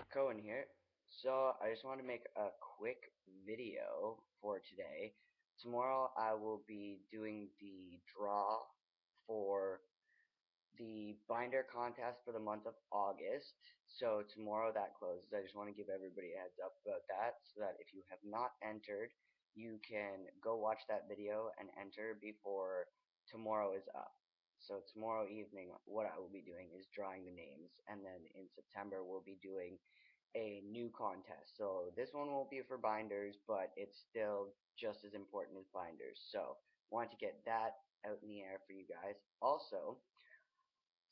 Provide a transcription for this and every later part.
Cohen here. So I just want to make a quick video for today. Tomorrow I will be doing the draw for the binder contest for the month of August. So tomorrow that closes. I just want to give everybody a heads up about that so that if you have not entered, you can go watch that video and enter before tomorrow is up. So tomorrow evening, what I will be doing is drawing the names, and then in September we'll be doing a new contest. So this one won't be for binders, but it's still just as important as binders. So want to get that out in the air for you guys. Also,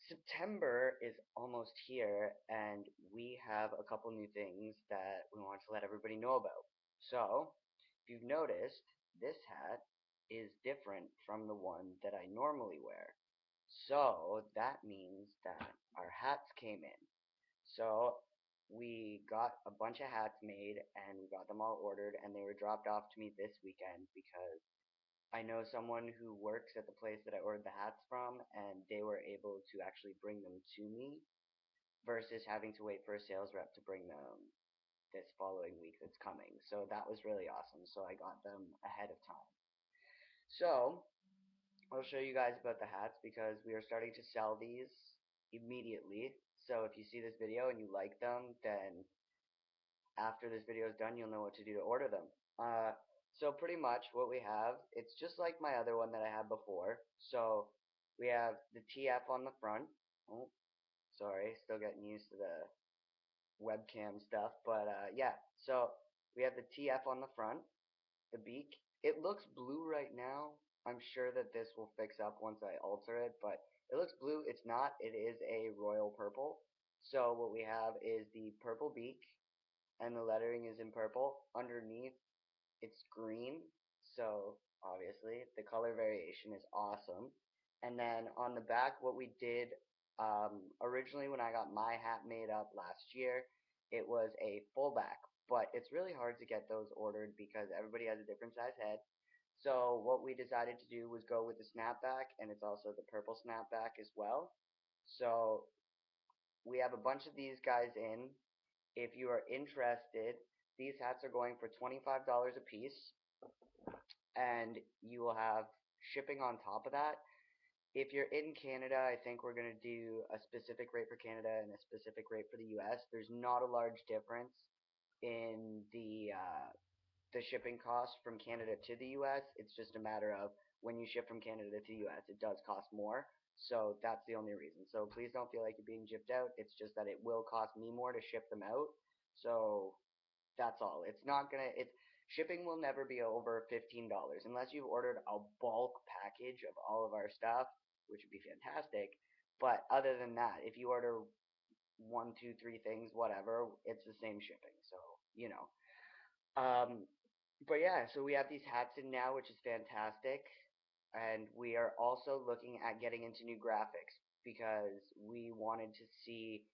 September is almost here, and we have a couple new things that we want to let everybody know about. So, if you've noticed, this hat is different from the one that I normally wear. So, that means that our hats came in. So we got a bunch of hats made and we got them all ordered and they were dropped off to me this weekend because I know someone who works at the place that I ordered the hats from and they were able to actually bring them to me versus having to wait for a sales rep to bring them this following week that's coming. So that was really awesome. So I got them ahead of time. So I'll show you guys about the hats because we are starting to sell these immediately. So if you see this video and you like them, then after this video is done, you'll know what to do to order them. So pretty much what we have, it's just like my other one that I had before. So we have the TF on the front. Oh, sorry, still getting used to the webcam stuff. But yeah, so we have the TF on the front, the beak. It looks blue right now. I'm sure that this will fix up once I alter it, but it looks blue. It's not. It is a royal purple. So what we have is the purple beak, and the lettering is in purple. Underneath, it's green, so obviously the color variation is awesome. And then on the back, what we did originally when I got my hat made up last year, it was a fullback, but it's really hard to get those ordered because everybody has a different size head. So what we decided to do was go with the snapback, and it's also the purple snapback as well. So we have a bunch of these guys in. If you are interested, these hats are going for $25 a piece, and you will have shipping on top of that. If you're in Canada, I think we're going to do a specific rate for Canada and a specific rate for the US. There's not a large difference in the shipping cost from Canada to the US. It's just a matter of when you ship from Canada to the US, it does cost more. So that's the only reason. So please don't feel like you're being gypped out. It's just that it will cost me more to ship them out. So that's all. It's not gonna. It's shipping will never be over $15 unless you've ordered a bulk package of all of our stuff, which would be fantastic. But other than that, if you order one, two, three things, whatever, it's the same shipping. So you know. Um, but yeah, so we have these hats in now, which is fantastic. And we are also looking at getting into new graphics because we wanted to see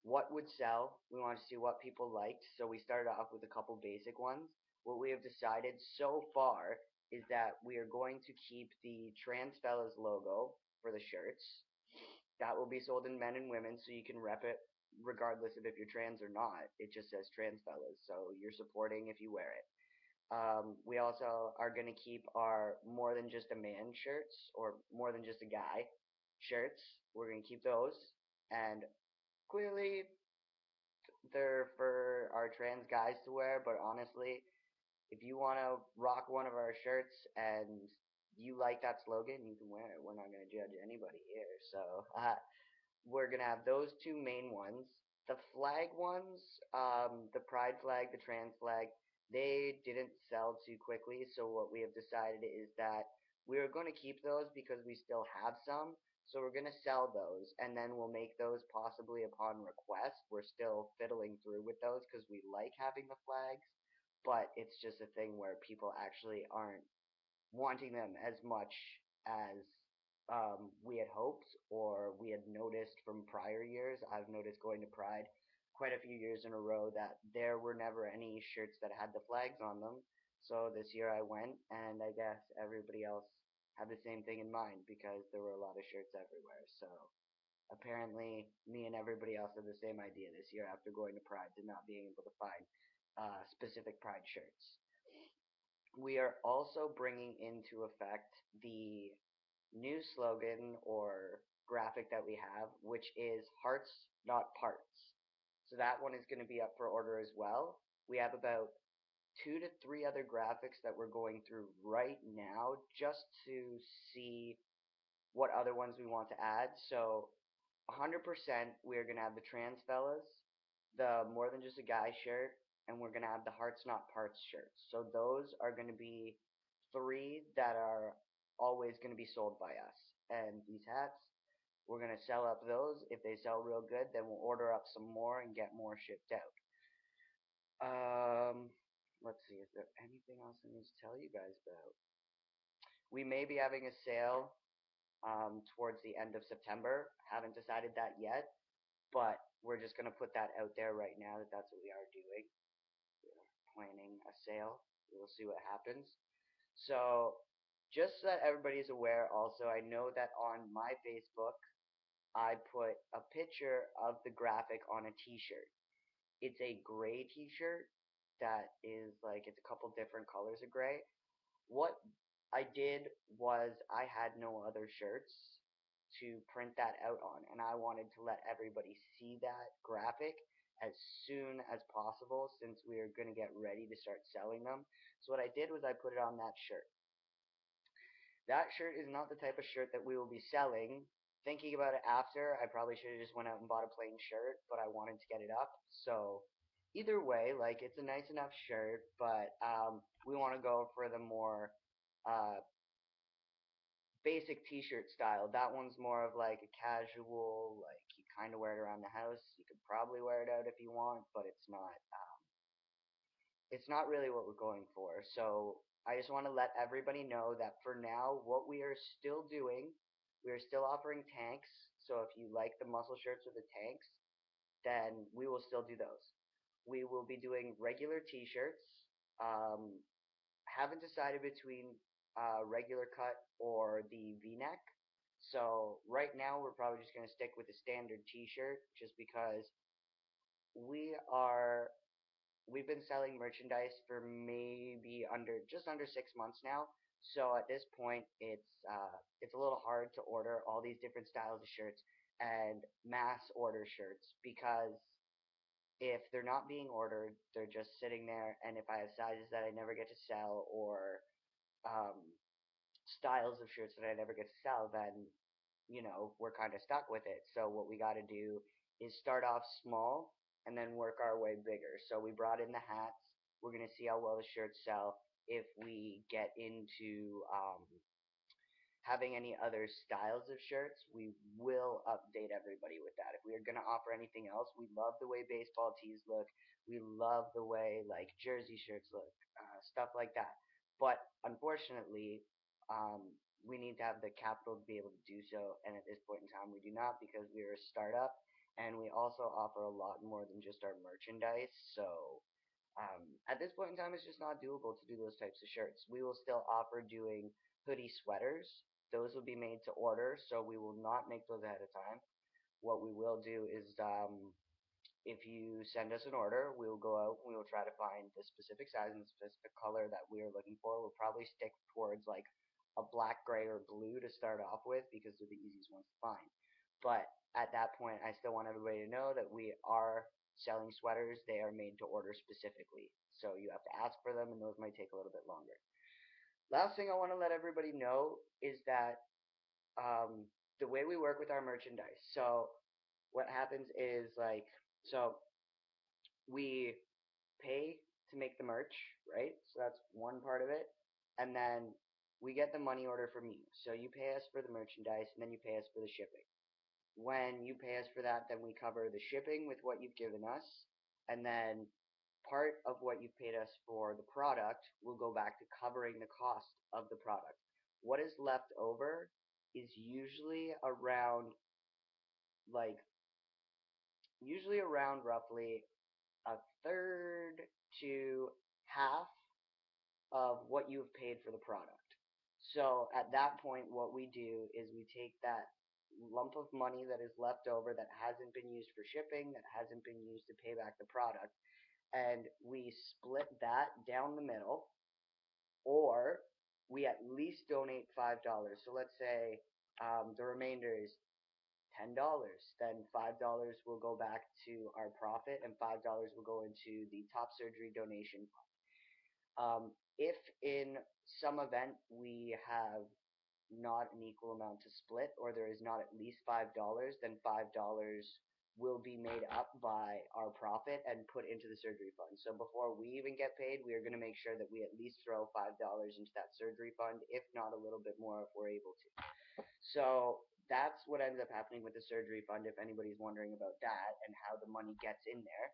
what would sell. We wanted to see what people liked. So we started off with a couple basic ones. What we have decided so far is that we are going to keep the Trans Fellas logo for the shirts. That will be sold in men and women, so you can rep it regardless of if you're trans or not. It just says Trans Fellas, so you're supporting if you wear it. We also are going to keep our more than just a man shirts or more than just a guy shirts. We're going to keep those. And clearly, they're for our trans guys to wear, but honestly, if you want to rock one of our shirts and you like that slogan, you can wear it. We're not going to judge anybody here. So, we're going to have those two main ones. The flag ones, the pride flag, the trans flag, they didn't sell too quickly. So what we have decided is that we are going to keep those because we still have some. So we're going to sell those, and then we'll make those possibly upon request. We're still fiddling through with those because we like having the flags, but it's just a thing where people actually aren't wanting them as much as we had hoped or we had noticed from prior years. I've noticed going to Pride quite a few years in a row that there were never any shirts that had the flags on them. So this year I went, and I guess everybody else had the same thing in mind because there were a lot of shirts everywhere. So Apparently, me and everybody else had the same idea this year after going to Pride's and not being able to find specific Pride shirts. We are also bringing into effect the new slogan or graphic that we have, which is Hearts, Not Parts. So that one is going to be up for order as well. We have about 2 to 3 other graphics that we're going through right now just to see what other ones we want to add. So 100% we're going to have the trans fellas, the more than just a guy shirt, and we're going to have the hearts not parts shirts. So those are going to be 3 that are always going to be sold by us. And these hats, we're going to sell up those. If they sell real good, then we'll order up some more and get more shipped out. Let's see, is there anything else I need to tell you guys about? We may be having a sale towards the end of September. Haven't decided that yet, but we're just going to put that out there right now that that's what we are doing. We're planning a sale. We'll see what happens. So just so that everybody's aware also, I know that on my Facebook, I put a picture of the graphic on a t-shirt. It's a gray t-shirt that is like, it's a couple different colors of gray. What I did was I had no other shirts to print that out on, and I wanted to let everybody see that graphic as soon as possible since we are going to get ready to start selling them. So what I did was I put it on that shirt. That shirt is not the type of shirt that we will be selling. Thinking about it after, I probably should have just went out and bought a plain shirt, but I wanted to get it up. So either way, like, it's a nice enough shirt, but we want to go for the more uh, basic t-shirt style. That one's more of like a casual, like you kind of wear it around the house. You could probably wear it out if you want, but it's not really what we're going for. So I just want to let everybody know that for now, what we are still doing, we are still offering tanks. So if you like the muscle shirts with the tanks, then we will still do those. We will be doing regular t-shirts. Um, haven't decided between regular cut or the V-neck. So right now we're probably just going to stick with the standard t-shirt just because we've been selling merchandise for maybe just under 6 months now. So at this point, it's a little hard to order all these different styles of shirts and mass order shirts because if they're not being ordered, they're just sitting there. And if I have sizes that I never get to sell or um, styles of shirts that I never get to sell, then we're kind of stuck with it. So what we got to do is start off small and then work our way bigger. So we brought in the hats. We're gonna see how well the shirts sell. If we get into having any other styles of shirts, we will update everybody with that. If we are going to offer anything else, we love the way baseball tees look. We love the way like jersey shirts look, stuff like that. But unfortunately, we need to have the capital to be able to do so. And at this point in time, we do not because we are a startup, and we also offer a lot more than just our merchandise. So at this point in time, it's just not doable to do those types of shirts. We will still offer doing hoodie sweaters. Those will be made to order, so we will not make those ahead of time. What we will do is, if you send us an order, we will go out and we will try to find the specific size and specific color that we are looking for. We'll probably stick towards like a black, gray, or blue to start off with because they're the easiest ones to find. But at that point, I still want everybody to know that we are selling sweaters. They are made to order specifically. So you have to ask for them, and those might take a little bit longer. Last thing I want to let everybody know is that the way we work with our merchandise. So what happens is so we pay to make the merch, right? So that's one part of it. And then we get the money order from you. So you pay us for the merchandise, and then you pay us for the shipping. When you pay us for that, then we cover the shipping with what you've given us, and then part of what you've paid us for the product will go back to covering the cost of the product. What is left over is like usually around roughly a third to half of what you've paid for the product. So at that point, what we do is we take that lump of money that is left over that hasn't been used for shipping, that hasn't been used to pay back the product, and we split that down the middle, or we at least donate $5. So let's say the remainder is $10. Then $5 will go back to our profit, and $5 will go into the top surgery donation. If in some event we have not an equal amount to split, or there is not at least $5, then $5 will be made up by our profit and put into the surgery fund. So before we even get paid, we are going to make sure that we at least throw $5 into that surgery fund, if not a little bit more if we're able to. So that's what ends up happening with the surgery fund, if anybody's wondering about that and how the money gets in there.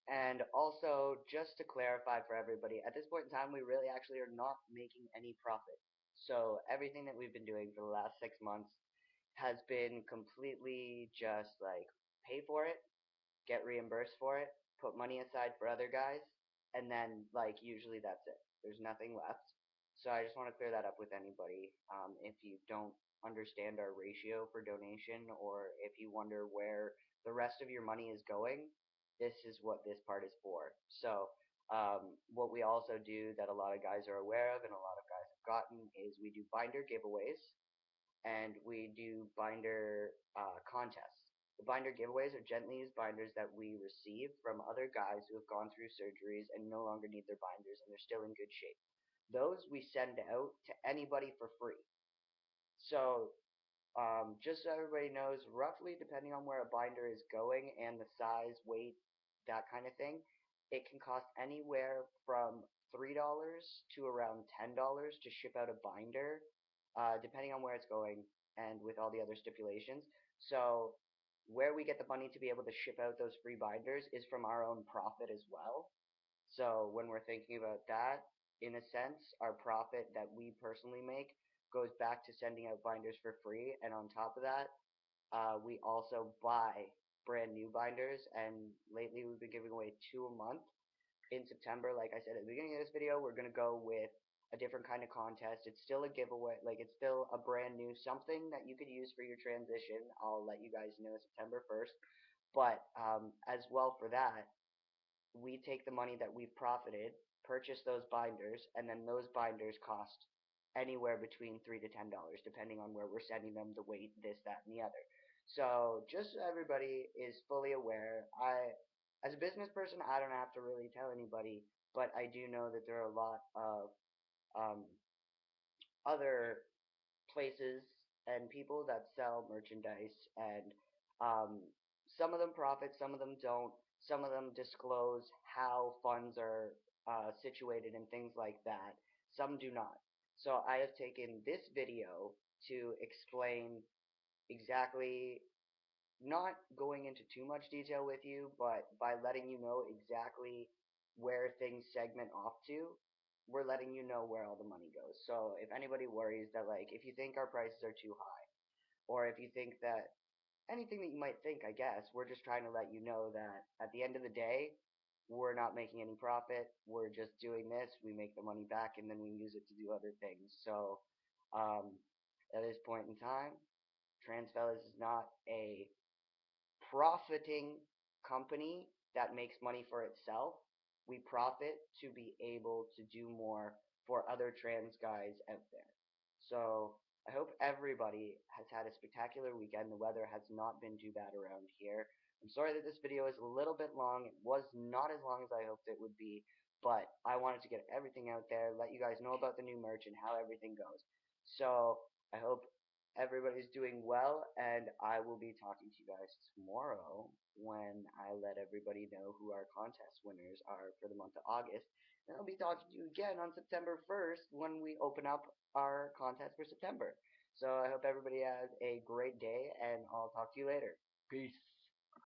And also, just to clarify for everybody, at this point in time, we really actually are not making any profit. So everything that we've been doing for the last 6 months has been completely just like pay for it, get reimbursed for it, put money aside for other guys, and then like usually that's it. There's nothing left. So I just want to clear that up with anybody. If you don't understand our ratio for donation, or if you wonder where the rest of your money is going, this is what this part is for. So what we also do that a lot of guys are aware of and a lot of guys have gotten is we do binder giveaways, and we do binder contests. The binder giveaways are gently used binders that we receive from other guys who have gone through surgeries and no longer need their binders and they're still in good shape. Those we send out to anybody for free. So just so everybody knows, roughly depending on where a binder is going and the size, weight, that kind of thing, it can cost anywhere from $3 to around $10 to ship out a binder, depending on where it's going and with all the other stipulations. So where we get the money to be able to ship out those free binders is from our own profit as well. So when we're thinking about that, in a sense, our profit that we personally make goes back to sending out binders for free, and on top of that, we also buy brand new binders, and lately we've been giving away 2 a month. In September, like I said at the beginning of this video, we're going to go with a different kind of contest. It's still a giveaway, like it's still a brand new something that you could use for your transition. I'll let you guys know September 1st. But as well for that, we take the money that we've profited, purchase those binders, and then those binders cost anywhere between $3 to $10, depending on where we're sending them, the weight, this, that, and the other. So just so everybody is fully aware, as a business person, I don't have to really tell anybody, but I do know that there are a lot of um, other places and people that sell merchandise, and some of them profit, some of them don't. Some of them disclose how funds are situated and things like that. Some do not. So I have taken this video to explain exactly, not going into too much detail with you, but by letting you know exactly where things segment off to, we're letting you know where all the money goes. So if anybody worries that, like, if you think our prices are too high, or if you think that anything that you might think, I guess, we're just trying to let you know that at the end of the day, we're not making any profit. We're just doing this. We make the money back, and then we use it to do other things. So at this point in time, Transfellas is not a profiting company that makes money for itself. We profit to be able to do more for other trans guys out there. So I hope everybody has had a spectacular weekend. The weather has not been too bad around here. I'm sorry that this video is a little bit long. It was not as long as I hoped it would be, but I wanted to get everything out there, let you guys know about the new merch and how everything goes. So I hope everybody's doing well, and I will be talking to you guys tomorrow when I let everybody know who our contest winners are for the month of August. And I'll be talking to you again on September 1st when we open up our contest for September. So I hope everybody has a great day, and I'll talk to you later. Peace.